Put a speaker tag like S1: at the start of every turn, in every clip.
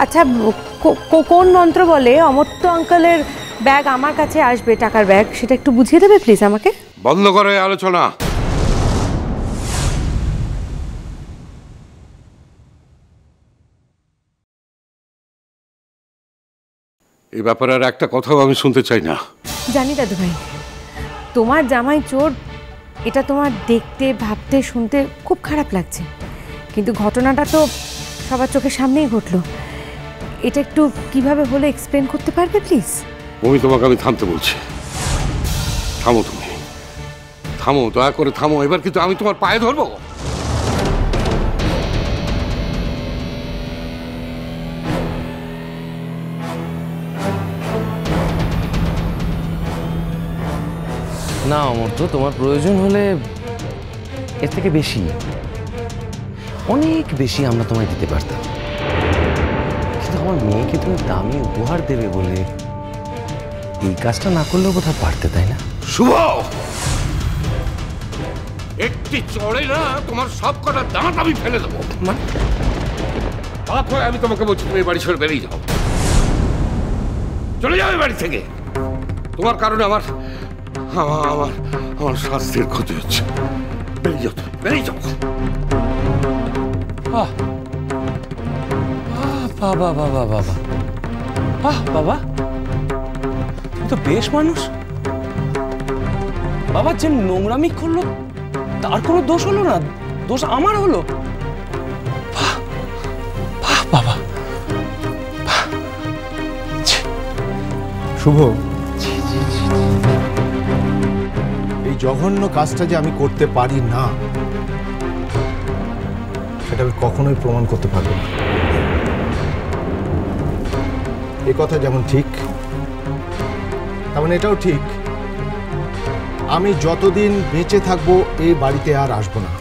S1: আচ্ছা, কোন মন্ত্র বলে অমর্ত্য আঙ্কেলের ব্যাগ আমার কাছে আসবে, টাকার ব্যাগ, সেটা একটু বুঝিয়ে দেবে প্লিজ আমাকে?
S2: বন্ধ করে আলোচনা। এই ব্যাপারে আর একটা কথাও আমি শুনতে চাই না।
S1: জানি দাদু ভাই, তোমার জামাই চোর এটা তোমার দেখতে, ভাবতে, শুনতে খুব খারাপ লাগছে, কিন্তু ঘটনাটা তো সবার চোখের সামনেই ঘটলো। এটা একটু কিভাবে হলো এক্সপ্লেন করতে পারবে প্লিজ?
S2: তোমাকে আমি থামতে বলছি। থামো, তুমি থামো, দয়া করে থামো। এবার কিন্তু আমি তোমার পায়ে ধরবো।
S3: না অমর্ত্য, তোমার প্রয়োজন হলে এর থেকে বেশি, অনেক বেশি আমরা তোমায় দিতে পারতাম, কিন্তু আমার মেয়েকে তুমি দামি উপহার দেবে বলে এই কাজটা না করলেও কোথাও পারতে, তাই না?
S2: শুভ, একটি চড়ে না তোমার সব কটা দাঁত আমি ফেলে দেবো। তারপরে আমি তোমাকে বলছি তুমি বাড়ি ছেড়ে বেরিয়ে যাও, চলে যাবে বাড়ি থেকে। তোমার কারণে আমার আমার আমার স্বাস্থ্যের ক্ষতি হচ্ছে। বেরিয়ে যাও, তুমি বেরিয়ে যাও।
S3: বাবা বাবা বাবা, বাবা তো বেশ মানুষ। বাবা যে নোংরামি করলো তার কোনো দোষ হলো না, দোষ আমার হলো। বাবা
S4: শুভ, এই জঘন্য কাজটা যে আমি করতে পারি না সেটা আমি কখনোই প্রমাণ করতে পারবো না। এই কথা যেমন ঠিক তেমন এটাও ঠিক, আমি যতদিন বেঁচে থাকবো এই বাড়িতে আর আসবো না।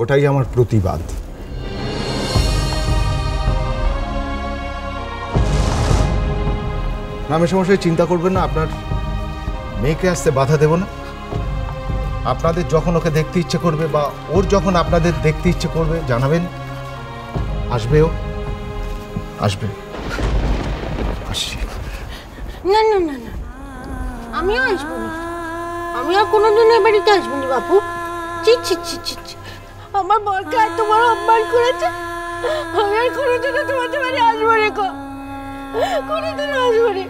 S4: ওটাই আমার প্রতিবাদ। রামের সমস্যায় চিন্তা করবেন না, আপনার মেয়েকে আসতে বাধা দেব না। আপনাদের যখন ওকে দেখতে ইচ্ছে করবে বা ওর যখন আপনাদের দেখতে ইচ্ছে করবে জানাবেন, আসবেও, আসবে। আসছি।
S5: না না না না, আমিও আসবো না, আমি আর কোনোদিন এই বাড়িতে আসবো না বাপু। ছি ছি ছি ছি ছি, আমার বরকে আর তোমার অপমান করেছে, আমি আর কোনোদিন তোমাদের বাড়ি আসবো রে, কোনোদিন আসবো রে।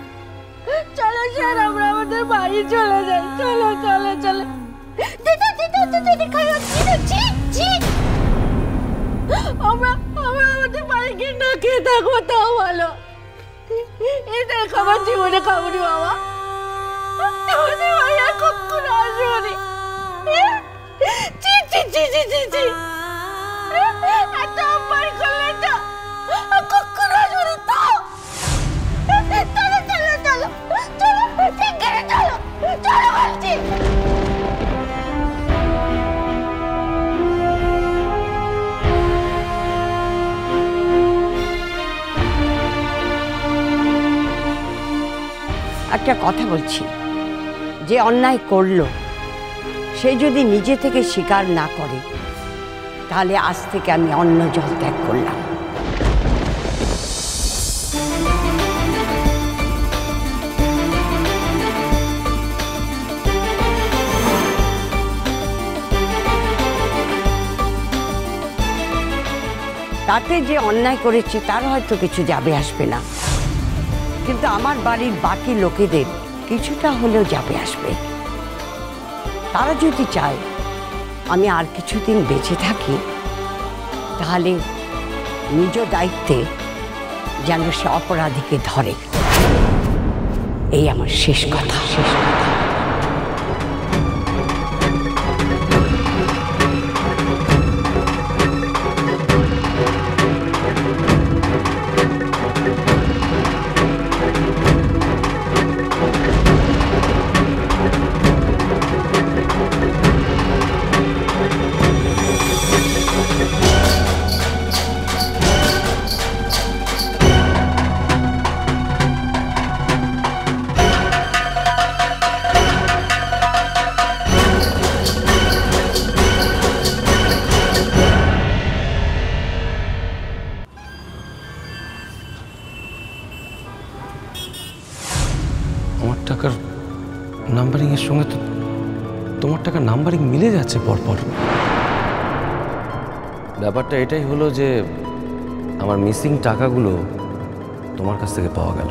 S5: চলো স্যার, আমরা আমাদের বাড়ি চলে যাই, চলো চলো চলো। আমরা আমাদের বাড়ি গিয়ে না খেয়ে থাকবো, তাও ভালো। এটা খাবার জীবনে খাবনি বাবা, তোমাদের বাড়ি আর কখনো আসবো নি। ছি ছি ছি ছি ছি ছি, এত অপমান করলে তো কখনো আসবো না। চলো চলো চলো চলো, ঠিক করে চলো চলো বলছি।
S6: একটা কথা বলছি, যে অন্যায় করলো সে যদি নিজে থেকে স্বীকার না করে তাহলে আজ থেকে আমি অন্ন জল ত্যাগ করলাম। তাতে যে অন্যায় করেছে তার হয়তো কিছু যাবে আসবে না, কিন্তু আমার বাড়ির বাকি লোকেদের কিছুটা হলেও যাবে আসবে। তারা যদি চায় আমি আর কিছুদিন বেঁচে থাকি, তাহলে নিজ দায়িত্বে যেন সে অপরাধীকে ধরে, এই আমার শেষ কথা।
S3: নাম্বারিংয়ের সঙ্গে তো তোমার টাকা নাম্বারিং মিলে যাচ্ছে পরপর। ব্যাপারটা এটাই হলো যে আমার মিসিং টাকাগুলো তোমার কাছ থেকে পাওয়া গেল।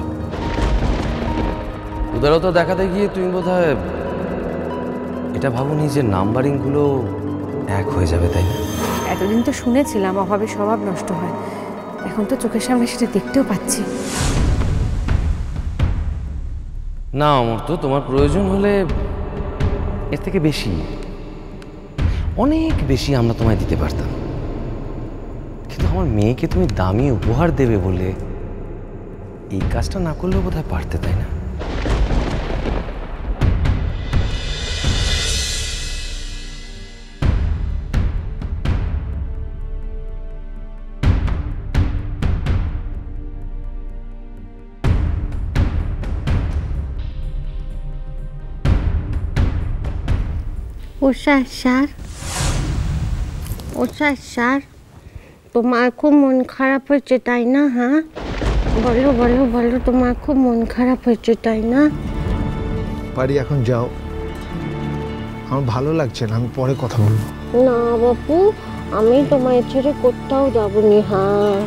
S3: উদারতা দেখাতে গিয়ে তুমি বোধহয় এটা ভাবোনি যে নাম্বারিংগুলো এক হয়ে যাবে, তাই না?
S1: এতদিন তো শুনেছিলাম অভাবে স্বভাব নষ্ট হয়, এখন তো চোখের সামনে সেটা দেখতেও পাচ্ছি।
S3: না অমর, তো তোমার প্রয়োজন হলে এর থেকে বেশি, অনেক বেশি আমরা তোমায় দিতে পারতাম, কিন্তু আমার মেয়েকে তুমি দামি উপহার দেবে বলে এই কাজটা না করলেও বোধহয় পারতে, তাই না?
S5: স্যার তোমার খুব মন খারাপ হয়েছে তাই না? হ্যাঁ বলো বলো বলো, তোমার খুব মন খারাপ হয়েছে তাই না?
S4: পারি এখন যাও, আমার ভালো লাগছে না, আমি পরে কথা বলবো।
S5: না বাপু, আমি তোমায় ছেড়ে কোথাও যাবনি। হ্যাঁ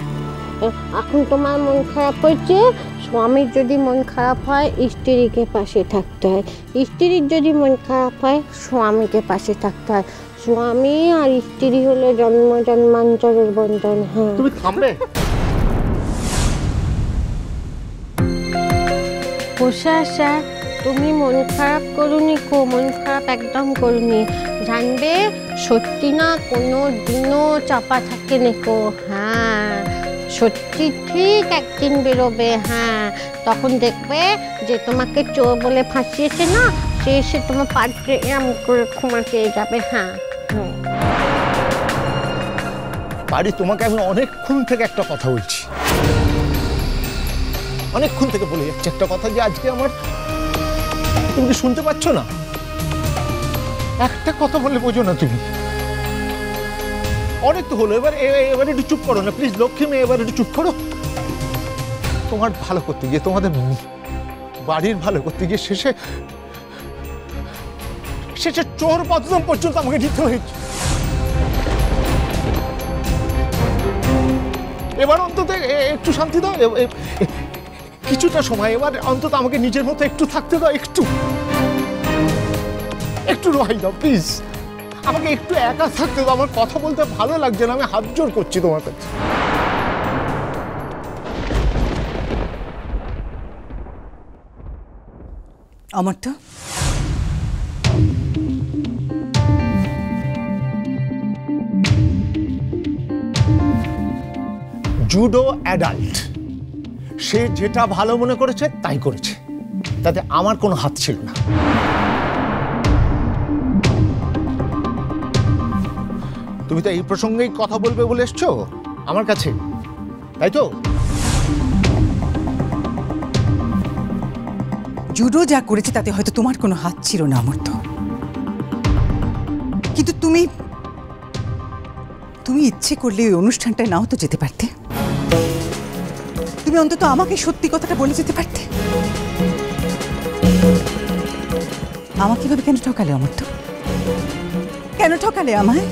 S5: এখন তোমার মন খারাপ হয়েছে, স্বামীর যদি মন খারাপ হয় স্ত্রীকে পাশে থাকতে হয়, স্ত্রীর যদি মন খারাপ হয় স্বামীকে পাশে থাকতে হয়। স্বামী আর স্ত্রী হলো জন্ম জন্মান্তরের বন্ধন। হ্যাঁ
S4: তুমি থামবে?
S5: স্যার তুমি মন খারাপ করুনি, মন খারাপ একদম করুনি। জানবে সত্যি না কোনো দিনও চাপা থাকে নেকো। হ্যাঁ সত্যি ঠিক একদিন বেরোবে। হ্যাঁ তখন দেখবে যে তোমাকে চোর বলে ফাঁসিয়েছে না, সে এসে তোমার পাত্রে এম করে ক্ষমা চেয়ে যাবে। হ্যাঁ
S4: পারি, তোমাকে আমি অনেকক্ষণ থেকে একটা কথা বলছি, অনেকক্ষণ থেকে বলে যাচ্ছে একটা কথা, যে আজকে আমার, তুমি কি শুনতে পাচ্ছ না? একটা কথা বললে বোঝো না তুমি? অনেক তো হলো, এবার একটু চুপ করো না প্লিজ, লক্ষ্মী মেয়ে, এবার একটু চুপ করো। তোমার ভালো করতে গিয়ে, তোমাদের বাড়ির ভালো করতে গিয়ে শেষে চোর বদনাম পর্যন্ত আমাকে দিতে হয়েছে। এবার অন্তত একটু শান্তি দাও, কিছুটা সময় এবার অন্তত আমাকে নিজের মতো একটু থাকতে দাও, একটু রহাই দাও প্লিজ, আমাকে একটু একা থাকতে দাও। আমার কথা বলতে ভালো লাগছে না, আমি হাত জোর করছি তোমার কাছে।
S7: অমর্ত্য,
S4: জুডো অ্যাডাল্ট, সে যেটা ভালো মনে করেছে তাই করেছে, তাতে আমার কোনো হাত ছিল না। তুমি তো এই প্রসঙ্গেই কথা বলবে বলে এসছো আমার কাছে, তাই তো?
S7: জুডো যা করেছে তাতে হয়তো তোমার কোনো হাত ছিল না অমর্ত্য, কিন্তু তুমি ইচ্ছে করলে ওই অনুষ্ঠানটায় নাও তো যেতে পারতে। তুমি অন্তত আমাকে সত্যি কথাটা বলে যেতে পারতে। আমাকে ভাবে কেন ঠকালে অমর্ত্য? কেন ঠকালে আমায়?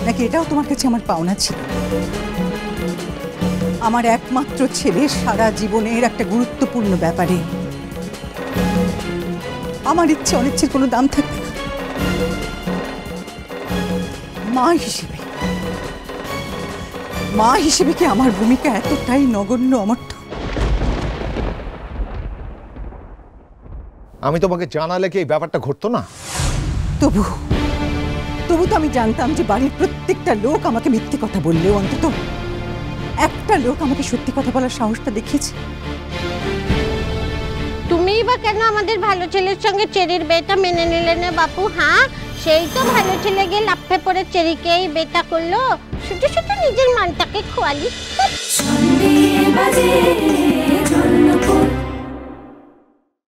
S7: নাকি এটাও তোমার কাছে আমার পাওনা ছিল? আমার একমাত্র ছেলে সারা জীবনের একটা গুরুত্বপূর্ণ ব্যাপারে আমার ইচ্ছে অনিচ্ছের কোনো দাম থাকবে না। মা হিসেবে কি আমার ভূমিকা এতটাই নগণ্য অমর্ত্য?
S4: আমি তোমাকে জানালে কি এই ব্যাপারটা ঘটতো না?
S7: তবু তো আমি জানতাম যে বাড়ির প্রত্যেকটা লোক আমাকে মিথ্যে কথা বললেও অন্তত একটা লোক আমাকে সত্যি কথা বলার সাহসটা দেখিয়েছে।
S5: তুমিই বা কেন আমাদের ভালো ছেলের সঙ্গে চেরির বিয়েটা মেনে নিলে না বাপু? হ্যাঁ সেই তো ভালো ছেলে গিয়ে লাফে পড়ে চেরিকেই বিয়েটা করলো, শুধু শুধু নিজের মানটাকে খোয়ালি।